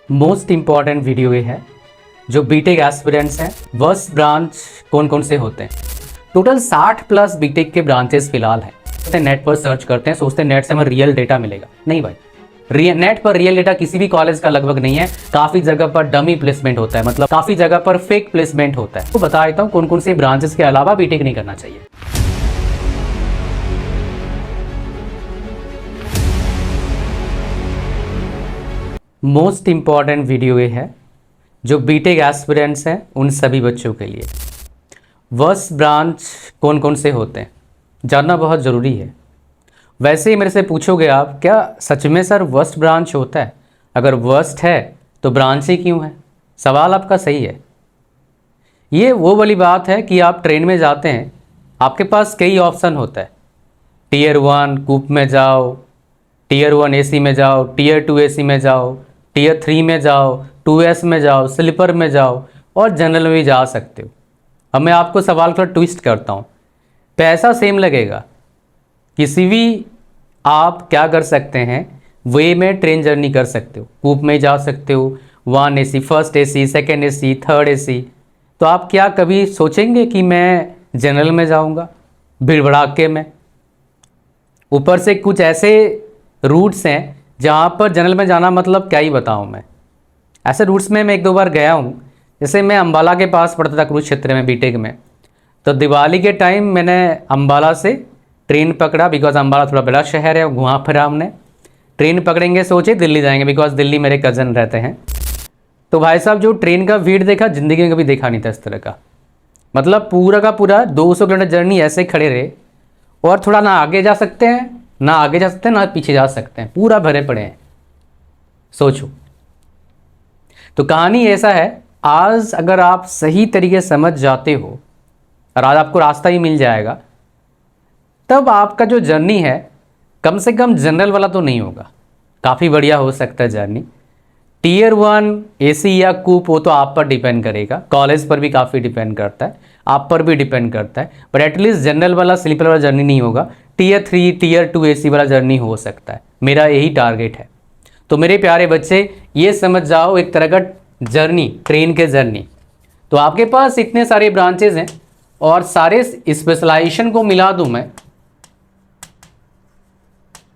Most important video ये है जो बीटेक एस्पिरेंट्स हैं, वर्स्ट ब्रांच कौन कौन से होते हैं। टोटल 60 प्लस बीटेक के ब्रांचेस फिलहाल हैं। नेट पर सर्च करते हैं, सोचते हैं नेट से हमें रियल डेटा मिलेगा। नहीं भाई, नेट पर रियल डेटा किसी भी कॉलेज का लगभग नहीं है। काफ़ी जगह पर डमी प्लेसमेंट होता है, मतलब काफ़ी जगह पर फेक प्लेसमेंट होता है। तो बता देता हूँ कौन कौन से ब्रांचेस के अलावा बीटेक नहीं करना चाहिए। मोस्ट इम्पॉर्टेंट वीडियो ये है जो बीटेक एस्पिरेंट्स हैं उन सभी बच्चों के लिए। वर्स्ट ब्रांच कौन कौन से होते हैं जानना बहुत ज़रूरी है। वैसे ही मेरे से पूछोगे आप, क्या सच में सर वर्स्ट ब्रांच होता है? अगर वर्स्ट है तो ब्रांच ही क्यों है? सवाल आपका सही है। ये वो वाली बात है कि आप ट्रेन में जाते हैं, आपके पास कई ऑप्शन होता है। टीयर 1 कूप में जाओ, टीयर 1 एसी में जाओ, टीयर 2 एसी में जाओ, टीयर 3 में जाओ, 2S में जाओ, स्लीपर में जाओ और जनरल में भी जा सकते हो। अब मैं आपको सवाल थोड़ा ट्विस्ट करता हूँ। पैसा सेम लगेगा, किसी भी आप क्या कर सकते हैं, वे में ट्रेन जर्नी कर सकते हो। कूप में जा सकते हो, 1 AC, first AC, second AC, third AC. तो आप क्या कभी सोचेंगे कि मैं जनरल में जाऊँगा भीड़ भड़ाके में? ऊपर से कुछ ऐसे रूट्स हैं जहाँ पर जनरल में जाना मतलब क्या ही बताऊँ मैं। ऐसे रूट्स में मैं एक दो बार गया हूँ। जैसे मैं अम्बाला के पास पढ़ता था, कुरुक्षेत्र में बीटेक में, तो दिवाली के टाइम मैंने अम्बाला से ट्रेन पकड़ा, बिकॉज अम्बाला थोड़ा बड़ा शहर है। वहाँ फिर हमने ट्रेन पकड़ेंगे, सोचे दिल्ली जाएंगे, बिकॉज दिल्ली मेरे कज़न रहते हैं। तो भाई साहब जो ट्रेन का भीड़ देखा, ज़िंदगी में कभी देखा नहीं था इस तरह का। मतलब पूरा का पूरा 200 किलोमीटर जर्नी ऐसे खड़े रहे और थोड़ा ना आगे जा सकते हैं, ना आगे जा सकते हैं, ना पीछे जा सकते हैं, पूरा भरे पड़े हैं। सोचो। तो कहानी ऐसा है, आज अगर आप सही तरीके से समझ जाते हो और आज आपको रास्ता ही मिल जाएगा, तब आपका जो जर्नी है कम से कम जनरल वाला तो नहीं होगा, काफ़ी बढ़िया हो सकता है जर्नी। टीयर 1 एसी या कूप, वो तो आप पर डिपेंड करेगा, कॉलेज पर भी काफ़ी डिपेंड करता है, आप पर भी डिपेंड करता है। बट एटलीस्ट जनरल वाला, स्लीपर वाला जर्नी नहीं होगा। टीयर 3, टीयर 2 एसी वाला जर्नी हो सकता है। मेरा यही टारगेट है। तो मेरे प्यारे बच्चे, ये समझ जाओ एक तरह का जर्नी, ट्रेन के जर्नी। तो आपके पास इतने सारे ब्रांचेस हैं और सारे स्पेशलाइजेशन को मिला दूं मैं,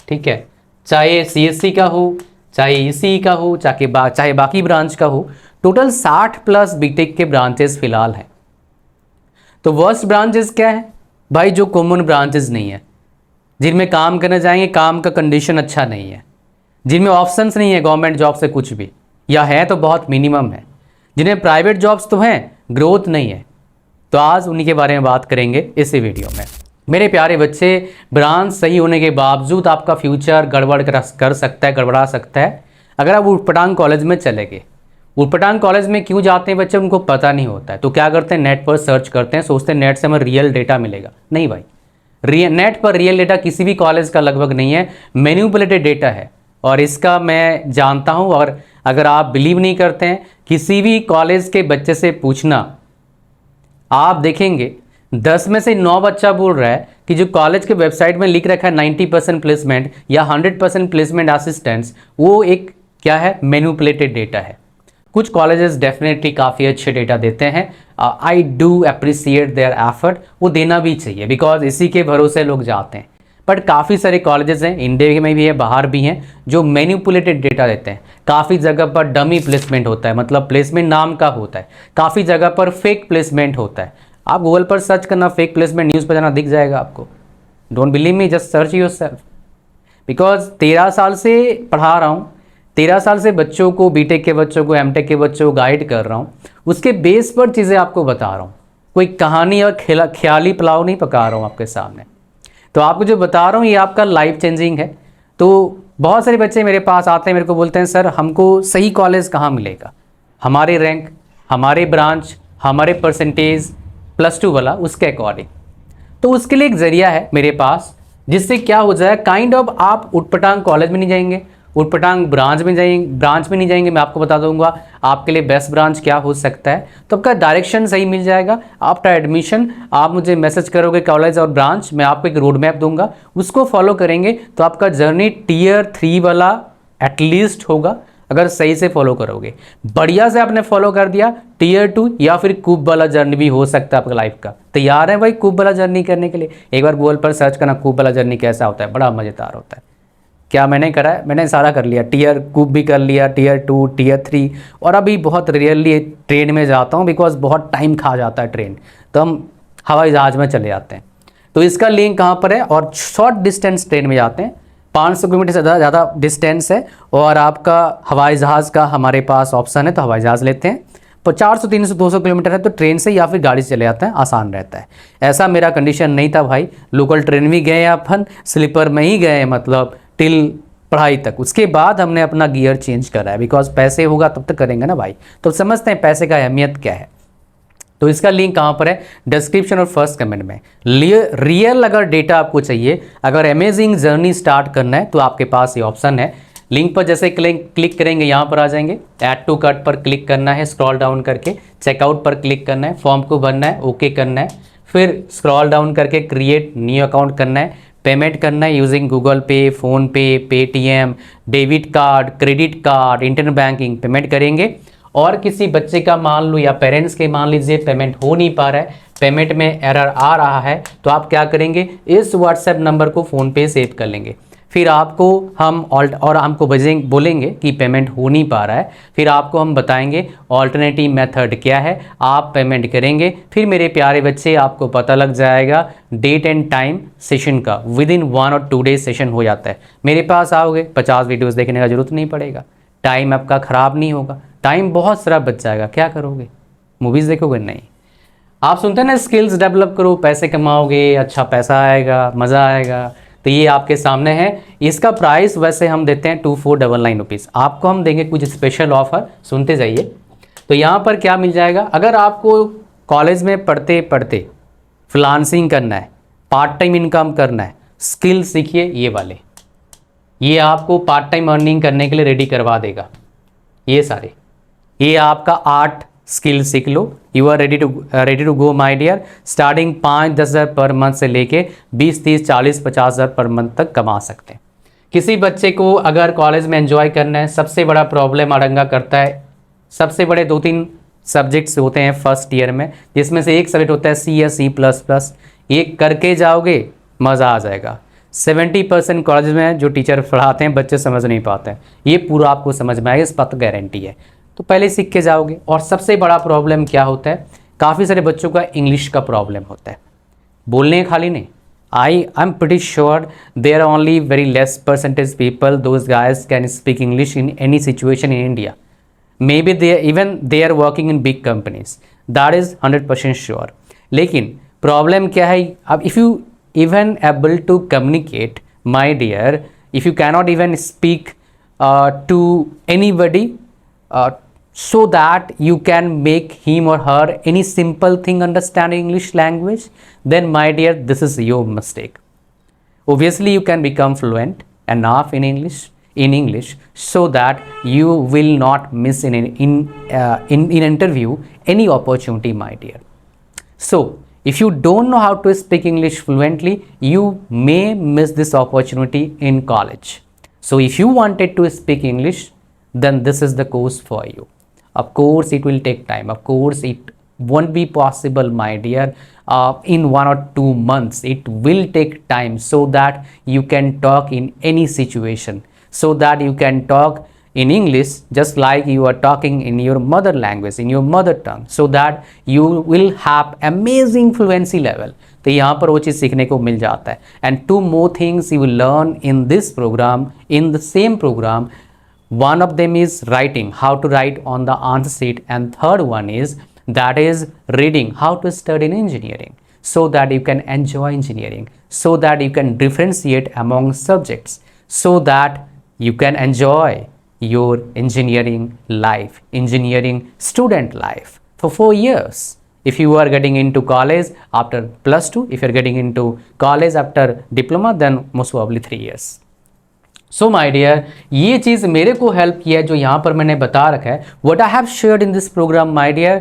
ठीक है, चाहे सीएससी का हो, चाहे ईसी का हो, चाहे बाकी ब्रांच का हो। टोटल 60 प्लस बीटेक के ब्रांचेस फिलहाल हैं। तो वर्स्ट ब्रांचेस क्या है भाई? जो कॉमन ब्रांचेस नहीं है, जिनमें काम करने जाएंगे काम का कंडीशन अच्छा नहीं है, जिनमें ऑप्शंस नहीं है गवर्नमेंट जॉब से कुछ भी, या है तो बहुत मिनिमम है, जिन्हें प्राइवेट जॉब्स तो हैं, ग्रोथ नहीं है। तो आज उन्हीं के बारे में बात करेंगे इसी वीडियो में। मेरे प्यारे बच्चे, ब्रांच सही होने के बावजूद आपका फ्यूचर कर सकता है, गड़बड़ा सकता है अगर आप ऊटपटांग कॉलेज में चले गए। ऊटपटांग कॉलेज में क्यों जाते हैं बच्चे? उनको पता नहीं होता है। तो क्या करते हैं, नेट पर सर्च करते हैं, सोचते हैं नेट से हमें रियल डेटा मिलेगा। नहीं भाई, नेट पर रियल डेटा किसी भी कॉलेज का लगभग नहीं है, मैनिपुलेटेड डेटा है। और इसका मैं जानता हूँ। और अगर आप बिलीव नहीं करते हैं, किसी भी कॉलेज के बच्चे से पूछना, आप देखेंगे 10 में से 9 बच्चा बोल रहा है कि जो कॉलेज के वेबसाइट में लिख रखा है 90% प्लेसमेंट या 100% प्लेसमेंट असिस्टेंट्स, वो एक क्या है, मैनिपुलेटेड डेटा है। कुछ कॉलेजेस डेफिनेटली काफ़ी अच्छे डेटा देते हैं। I do appreciate their effort, वो देना भी चाहिए, बिकॉज इसी के भरोसे लोग जाते हैं। बट काफ़ी सारे कॉलेजेस हैं, इंडिया में भी है, बाहर भी हैं, जो मैनिपुलेटेड डेटा देते हैं। काफ़ी जगह पर डमी प्लेसमेंट होता है, मतलब प्लेसमेंट नाम का होता है। काफ़ी जगह पर फेक प्लेसमेंट होता है। आप गूगल पर सर्च करना, फेक प्लेसमेंट न्यूज़ पर जाना, दिख जाएगा आपको। Don't believe me, just search yourself. Because 13 साल से पढ़ा रहा हूँ, 13 साल से बच्चों को, बीटेक के बच्चों को, एमटेक के बच्चों को गाइड कर रहा हूँ। उसके बेस पर चीज़ें आपको बता रहा हूँ। कोई कहानी और ख्याली पुलाव नहीं पका रहा हूँ आपके सामने। तो आपको जो बता रहा हूँ ये आपका लाइफ चेंजिंग है। तो बहुत सारे बच्चे मेरे पास आते हैं, मेरे को बोलते हैं सर हमको सही कॉलेज कहाँ मिलेगा, हमारे रैंक, हमारे ब्रांच, हमारे परसेंटेज +2 वाला, उसके अकॉर्डिंग। तो उसके लिए एक ज़रिया है मेरे पास, जिससे क्या हो जाए, काइंड ऑफ आप ऊटपटांग कॉलेज में नहीं जाएंगे, ऊटपटांग ब्रांच में नहीं जाएंगे। मैं आपको बता दूंगा आपके लिए बेस्ट ब्रांच क्या हो सकता है। तो आपका डायरेक्शन सही मिल जाएगा। आफ्टर एडमिशन आप मुझे मैसेज करोगे कॉलेज और ब्रांच, मैं आपको एक रोड मैप दूंगा, उसको फॉलो करेंगे तो आपका जर्नी टीयर 3 वाला एटलीस्ट होगा। अगर सही से फॉलो करोगे। बढ़िया से आपने फॉलो कर दिया, टियर 2 या फिर कूब वाला जर्नी भी हो सकता है आपका लाइफ का। तैयार है भाई कूब वाला जर्नी करने के लिए? एक बार गूगल पर सर्च करना कूब वाला जर्नी कैसा होता है, बड़ा मज़ेदार होता है। क्या मैंने करा है, मैंने सारा कर लिया, टियर कूब भी कर लिया, टियर 2, टियर 3, और अभी बहुत रियरली ट्रेन में जाता हूँ बिकॉज बहुत टाइम खा जाता है ट्रेन, तो हम हवाई जहाज़ में चले जाते हैं। तो इसका लिंक कहाँ पर है, और शॉर्ट डिस्टेंस ट्रेन में जाते हैं, 500 किलोमीटर से ज़्यादा डिस्टेंस है, और आपका हवाई जहाज़ का हमारे पास ऑप्शन है तो हवाई जहाज़ लेते हैं। 400, 300, 200 किलोमीटर है तो ट्रेन से या फिर गाड़ी से चले जाते हैं, आसान रहता है। ऐसा मेरा कंडीशन नहीं था भाई, लोकल ट्रेन भी गए अपन, स्लीपर में ही गए, मतलब टिल पढ़ाई तक। उसके बाद हमने अपना गियर चेंज करा है, बिकॉज पैसे होगा तब तक करेंगे ना भाई, तो समझते हैं पैसे का अहमियत क्या है। तो इसका लिंक कहाँ पर है, डिस्क्रिप्शन और फर्स्ट कमेंट में। रियल अगर डेटा आपको चाहिए, अगर अमेजिंग जर्नी स्टार्ट करना है तो आपके पास ये ऑप्शन है। लिंक पर जैसे क्लिक करेंगे यहाँ पर आ जाएंगे, ऐड टू कार्ट पर क्लिक करना है, स्क्रॉल डाउन करके चेकआउट पर क्लिक करना है, फॉर्म को भरना है, ओके करना है, फिर स्क्रॉल डाउन करके क्रिएट न्यू अकाउंट करना है, पेमेंट करना है यूजिंग गूगल पे, PhonePe, Paytm, debit card, credit card, internet banking payment करेंगे। और किसी बच्चे का मान लो या पेरेंट्स के मान लीजिए पेमेंट हो नहीं पा रहा है, पेमेंट में एरर आ रहा है, तो आप क्या करेंगे, इस व्हाट्सएप नंबर को फ़ोनपे सेव कर लेंगे। फिर आपको हम और हमको बोलेंगे कि पेमेंट हो नहीं पा रहा है, फिर आपको हम बताएंगे ऑल्टरनेटिव मेथड क्या है, आप पेमेंट करेंगे। फिर मेरे प्यारे बच्चे आपको पता लग जाएगा डेट एंड टाइम सेशन का, विद इन 1 और 2 डेज सेशन हो जाता है। मेरे पास आओगे 50 वीडियोज़ देखने का जरूरत नहीं पड़ेगा, टाइम आपका ख़राब नहीं होगा, टाइम बहुत सारा बच जाएगा। क्या करोगे, मूवीज़ देखोगे? नहीं। आप सुनते हैं ना स्किल्स डेवलप करो पैसे कमाओगे, अच्छा पैसा आएगा, मज़ा आएगा, तो ये आपके सामने है। इसका प्राइस वैसे हम देते हैं 2499 रुपीज़, आपको हम देंगे कुछ स्पेशल ऑफर, सुनते जाइए। तो यहाँ पर क्या मिल जाएगा, अगर आपको कॉलेज में पढ़ते पढ़ते फ्रीलांसिंग करना है, पार्ट टाइम इनकम करना है, स्किल सीखिए ये वाले, ये आपको पार्ट टाइम अर्निंग करने के लिए रेडी करवा देगा। ये सारे, ये आपका 8 स्किल सीख लो, you are ready to go my dear. Starting 5-10 हज़ार पर मंथ से लेके 20, 30, 40, 50 हज़ार पर मंथ तक कमा सकते हैं। किसी बच्चे को अगर कॉलेज में एंजॉय करना है, सबसे बड़ा प्रॉब्लम अड़ंगा करता है, सबसे बड़े 2-3 सब्जेक्ट्स होते हैं फर्स्ट ईयर में, जिसमें से एक सब्जेक्ट होता है सी या C++। ये करके जाओगे मज़ा आ जाएगा। 70% कॉलेज में जो टीचर पढ़ाते हैं बच्चे समझ नहीं पाते हैं, ये पूरा आपको समझ में आएगा, इस बात की गारंटी है। तो पहले सीख के जाओगे। और सबसे बड़ा प्रॉब्लम क्या होता है, काफ़ी सारे बच्चों का इंग्लिश का प्रॉब्लम होता है, बोलने खाली नहीं। I am pretty sure there are only very less percentage people those guys can speak English in any situation in India, may be they are working in big companies, that is 100% sure. लेकिन problem क्या है, अब if you even able to communicate, my dear, if you cannot even speak to anybody so that you can make him or her any simple thing understand English language, then my dear this is your mistake. Obviously you can become fluent enough in English so that you will not miss in interview any opportunity, my dear. So if you don't know how to speak English fluently, you may miss this opportunity in college. So if you wanted to speak English, then this is the course for you. Of course it will take time, of course it won't be possible, my dear, in 1 or 2 months. It will take time so that you can talk in any situation, so that you can talk in English just like you are talking in your mother language, in your mother tongue, so that you will have amazing fluency level. तो यहाँ पर वो चीज़ सीखने को मिल जाता है। And 2 more things you will learn in this program, in the same program. One of them is writing, how to write on the answer sheet, and third one is reading, how to study in engineering, so that you can enjoy engineering, so that you can differentiate among subjects, so that you can enjoy your engineering life, engineering student life for 4 years. If you are getting into college after +2, if you are getting into college after diploma, then most probably 3 years. So my dear, ये चीज़ मेरे को help किया है जो यहाँ पर मैंने बता रखा है, what I have shared in this program, my dear,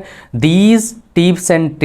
these tips and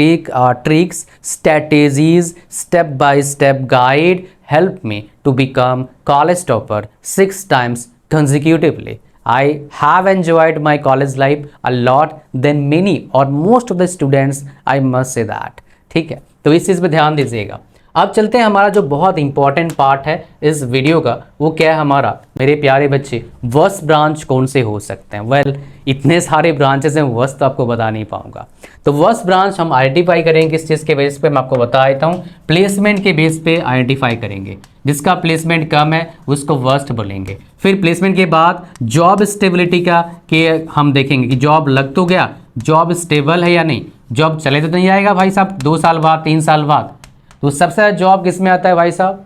tricks, strategies, step by step guide help me to become college topper 6 times consecutively. I have enjoyed my college life a lot than many or most of the students, I must say that। ठीक है, तो इस चीज़ पे ध्यान दीजिएगा। अब चलते हैं, हमारा जो बहुत इंपॉर्टेंट पार्ट है इस वीडियो का वो क्या है हमारा, मेरे प्यारे बच्चे, वर्स्ट ब्रांच कौन से हो सकते हैं। वेल इतने सारे ब्रांचेस हैं, वर्स्ट तो आपको बता नहीं पाऊंगा। तो वर्स्ट ब्रांच हम आइडेंटिफाई करेंगे किस चीज़ के बेस पे, मैं आपको बता देता हूँ, प्लेसमेंट के बेस पे आइडेंटिफाई करेंगे। जिसका प्लेसमेंट कम है उसको वर्स्ट बोलेंगे। फिर प्लेसमेंट के बाद जॉब स्टेबिलिटी का के हम देखेंगे कि जॉब लग तो गया, जॉब स्टेबल है या नहीं, जॉब चले तो नहीं आएगा भाई साहब 2 साल बाद 3 साल बाद। तो सबसे ज़्यादा जॉब किस में आता है भाई साहब,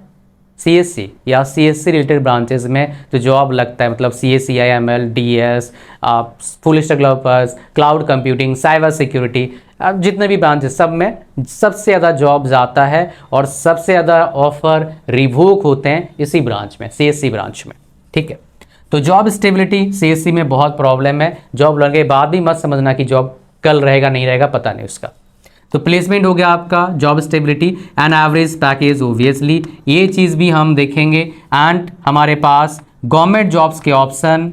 CSC या CSC रिलेटेड ब्रांचेस में जो जॉब लगता है, मतलब CSC, IML, DS, full stack developers, cloud computing, cyber security, अब जितने भी ब्रांचेस सब में सबसे ज़्यादा जॉब्स आता है और सबसे ज़्यादा ऑफर रिवोक होते हैं इसी ब्रांच में, CSC ब्रांच में। ठीक है, तो जॉब स्टेबिलिटी CSC में बहुत प्रॉब्लम है। जॉब लगने के बाद भी मत समझना कि जॉब कल रहेगा नहीं रहेगा, पता नहीं उसका। तो प्लेसमेंट हो गया आपका, job stability and average package, obviously ये चीज़ भी हम देखेंगे। एंड हमारे पास गवर्नमेंट जॉब्स के ऑप्शन,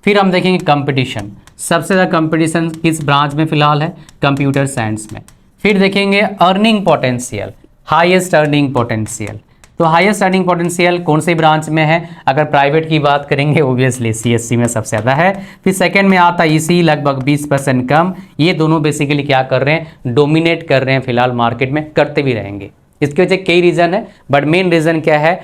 फिर हम देखेंगे कंपटीशन, सबसे ज़्यादा कंपटीशन किस ब्रांच में फिलहाल है, कंप्यूटर साइंस में। फिर देखेंगे earning potential, highest earning potential. तो हाईएस्ट अर्निंग पोटेंशियल कौन से ब्रांच में है, अगर प्राइवेट की बात करेंगे ओबियसली CSC में सबसे ज़्यादा है। फिर सेकंड में आता है EC, लगभग 20% कम। ये दोनों बेसिकली क्या कर रहे हैं, डोमिनेट कर रहे हैं फिलहाल मार्केट में, करते भी रहेंगे। इसके वजह कई रीज़न है, बट मेन रीज़न क्या है,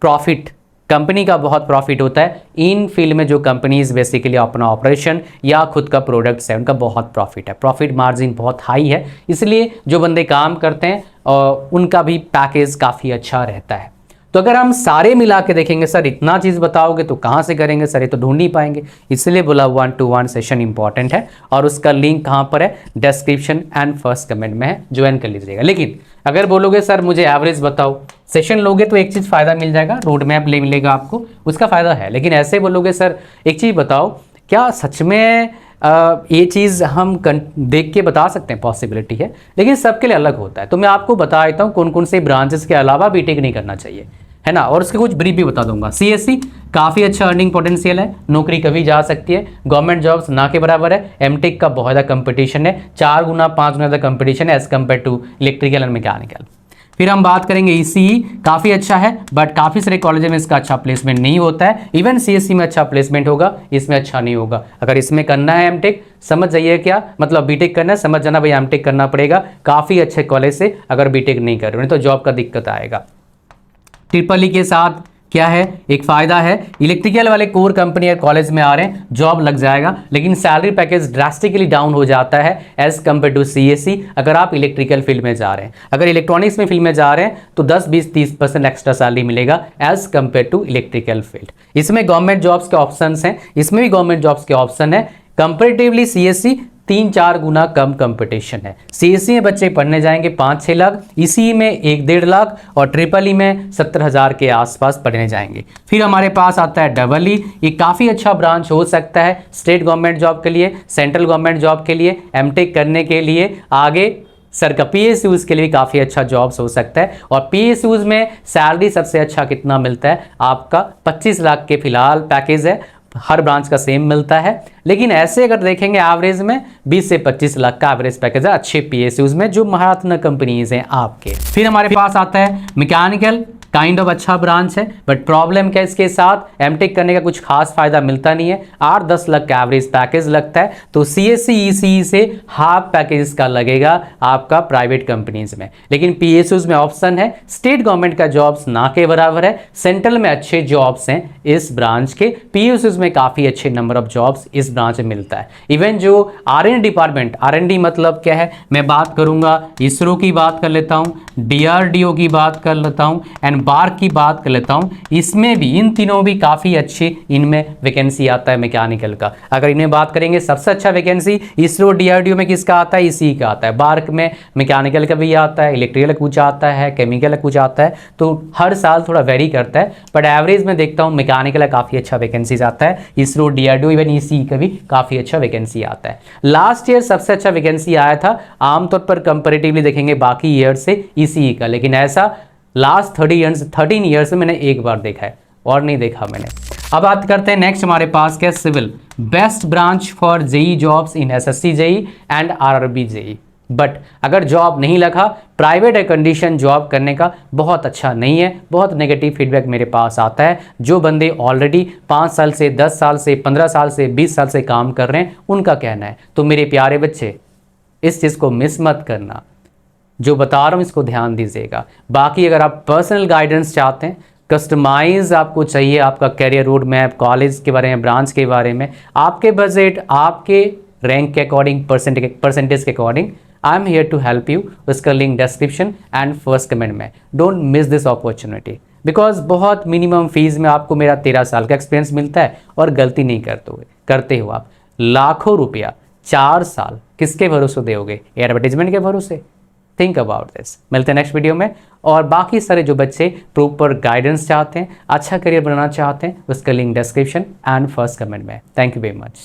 प्रॉफिट, कंपनी का बहुत प्रॉफिट होता है इन फील्ड में। जो कंपनीज बेसिकली अपना ऑपरेशन या खुद का प्रोडक्ट्स है उनका बहुत प्रॉफिट है, प्रॉफिट मार्जिन बहुत हाई है, इसलिए जो बंदे काम करते हैं उनका भी पैकेज काफ़ी अच्छा रहता है। तो अगर हम सारे मिला के देखेंगे, सर इतना चीज़ बताओगे तो कहाँ से करेंगे सर, ये तो ढूंढ नहीं पाएंगे, इसलिए बोला 1-to-1 सेशन इंपॉर्टेंट है और उसका लिंक कहाँ पर है, डिस्क्रिप्शन एंड फर्स्ट कमेंट में है, ज्वाइन कर लीजिएगा। लेकिन अगर बोलोगे सर मुझे एवरेज बताओ, सेशन लोगे तो एक चीज़ फ़ायदा मिल जाएगा, रोड मैप ले मिलेगा आपको, उसका फ़ायदा है। लेकिन ऐसे बोलोगे सर एक चीज़ बताओ, क्या सच में ये चीज़ हम देख के बता सकते हैं, पॉसिबिलिटी है, लेकिन सबके लिए अलग होता है। तो मैं आपको बता देता हूँ कौन कौन से ब्रांचेस के अलावा बीटेक नहीं करना चाहिए, है ना, और उसके कुछ ब्रीफ भी बता दूंगा। CSC काफ़ी अच्छा अर्निंग पोटेंशियल है, नौकरी कभी जा सकती है, गवर्नमेंट जॉब्स ना के बराबर है, एमटेक का बहुत ज़्यादा कंपटीशन है, 4 गुना 5 गुना ज़्यादा कंपटीशन है as compare to electrical and mechanical. फिर हम बात करेंगे ECE, काफ़ी अच्छा है बट काफ़ी सारे कॉलेज में इसका अच्छा प्लेसमेंट नहीं होता है। इवन CSC में अच्छा प्लेसमेंट होगा, इसमें अच्छा नहीं होगा। अगर इसमें करना है एमटेक, समझ जाइए क्या मतलब, बीटेक करना है समझ जाना भाई एमटेक करना पड़ेगा काफ़ी अच्छे कॉलेज से, अगर बीटेक नहीं कर रहे हैं तो जॉब का दिक्कत आएगा। ट्रिपल ई के साथ क्या है, एक फ़ायदा है, इलेक्ट्रिकल वाले कोर कंपनी या कॉलेज में आ रहे हैं, जॉब लग जाएगा, लेकिन सैलरी पैकेज ड्रास्टिकली डाउन हो जाता है एज़ कम्पेयर टू CSC अगर आप इलेक्ट्रिकल फील्ड में जा रहे हैं। अगर इलेक्ट्रॉनिक्स में फील्ड में जा रहे हैं तो 10-20-30% एक्स्ट्रा सैलरी मिलेगा as compare to electrical field. इसमें गवर्नमेंट जॉब्स के ऑप्शन हैं, इसमें भी गवर्नमेंट जॉब्स के ऑप्शन है। कंपेरेटिवली CSC 3-4 गुना कम कंपटीशन है। CSC में बच्चे पढ़ने जाएंगे 5-6 लाख, ECE में 1-1.5 लाख और ट्रिपल ई में 70,000 के आसपास पढ़ने जाएंगे। फिर हमारे पास आता है डबल ई, ये काफ़ी अच्छा ब्रांच हो सकता है स्टेट गवर्नमेंट जॉब के लिए, सेंट्रल गवर्नमेंट जॉब के लिए, एमटेक करने के लिए, आगे सर का PSUs के लिए काफ़ी अच्छा जॉब्स हो सकता है। और PSUs में सैलरी सबसे अच्छा कितना मिलता है आपका, 25 लाख के फिलहाल पैकेज है, हर ब्रांच का सेम मिलता है। लेकिन ऐसे अगर देखेंगे एवरेज में 20 से 25 लाख का एवरेज पैकेज है अच्छे PSUs में जो महारत्न कंपनीज हैं आपके। फिर हमारे पास आता है मैकेनिकल, काइंड ऑफ अच्छा ब्रांच है बट प्रॉब्लम क्या, इसके साथ एमटेक करने का कुछ खास फायदा मिलता नहीं है, 8-10 लाख का एवरेज पैकेज लगता है। तो CSC ECE से हाफ पैकेज का लगेगा आपका प्राइवेट कंपनीज में। लेकिन PSUs में ऑप्शन है, स्टेट गवर्नमेंट का जॉब्स ना के बराबर है, सेंट्रल में अच्छे जॉब्स हैं इस ब्रांच के, PSUs में काफ़ी अच्छे नंबर ऑफ जॉब्स इस ब्रांच में मिलता है। इवन जो R&D डिपार्टमेंट, R&D मतलब क्या है, मैं बात करूंगा इसरो की बात कर लेता हूँ, DRDO की बात कर लेता हूँ एंड बार्क की बात कर लेता हूँ, इसमें भी इन तीनों भी काफ़ी अच्छी इनमें वैकेंसी आता है मैकेनिकल का। अगर इन्हें बात करेंगे सबसे अच्छा वैकेंसी इसरो DRDO में किसका आता है, ECE का आता है, बार्क में मैकेनिकल का भी आता है, इलेक्ट्रिकल कुछ आता है, केमिकल कुछ आता है, तो हर साल थोड़ा वेरी करता है बट एवरेज में देखता हूँ मैकेनिकल का काफ़ी अच्छा वैकेंसीज आता है, इसरो DRDO इवन ECE का भी काफ़ी अच्छा वैकेंसी आता है। लास्ट ईयर सबसे अच्छा वैकेंसी आया था आमतौर पर कंपेरेटिवली देखेंगे बाकी ईयर से ECE का, लेकिन ऐसा लास्ट 13 ईयर्स में मैंने एक बार देखा है और नहीं देखा मैंने। अब बात करते हैं नेक्स्ट हमारे पास क्या, civil best branch for JE jobs in SSC JE and RRB JE. But अगर जॉब नहीं लगा, प्राइवेट कंडीशन जॉब करने का बहुत अच्छा नहीं है, बहुत नेगेटिव फीडबैक मेरे पास आता है। जो बंदे ऑलरेडी 5 साल से 10 साल से 15 साल से 20 साल से काम कर रहे हैं उनका कहना है। तो मेरे प्यारे बच्चे इस चीज़ को मिस मत करना, जो बता रहा हूँ इसको ध्यान दीजिएगा। बाकी अगर आप पर्सनल गाइडेंस चाहते हैं, कस्टमाइज आपको चाहिए, आपका करियर रोड मैप, कॉलेज के बारे में, ब्रांच के बारे में, आपके बजट, आपके रैंक के अकॉर्डिंग, परसेंटेज के according, I am here to help you. उसका link description and first comment में। Don't miss this opportunity, because बहुत मिनिमम फीस में आपको मेरा 13 साल का एक्सपीरियंस मिलता है और गलती नहीं करते हो आप। लाखों रुपया 4 साल किसके भरोसे दोगे? एडवर्टीजमेंट के भरोसे? Think about this. मिलते हैं नेक्स्ट वीडियो में। और बाकी सारे जो बच्चे प्रॉपर गाइडेंस चाहते हैं, अच्छा करियर बनाना चाहते हैं, उसका link description and first comment में। Thank you very much.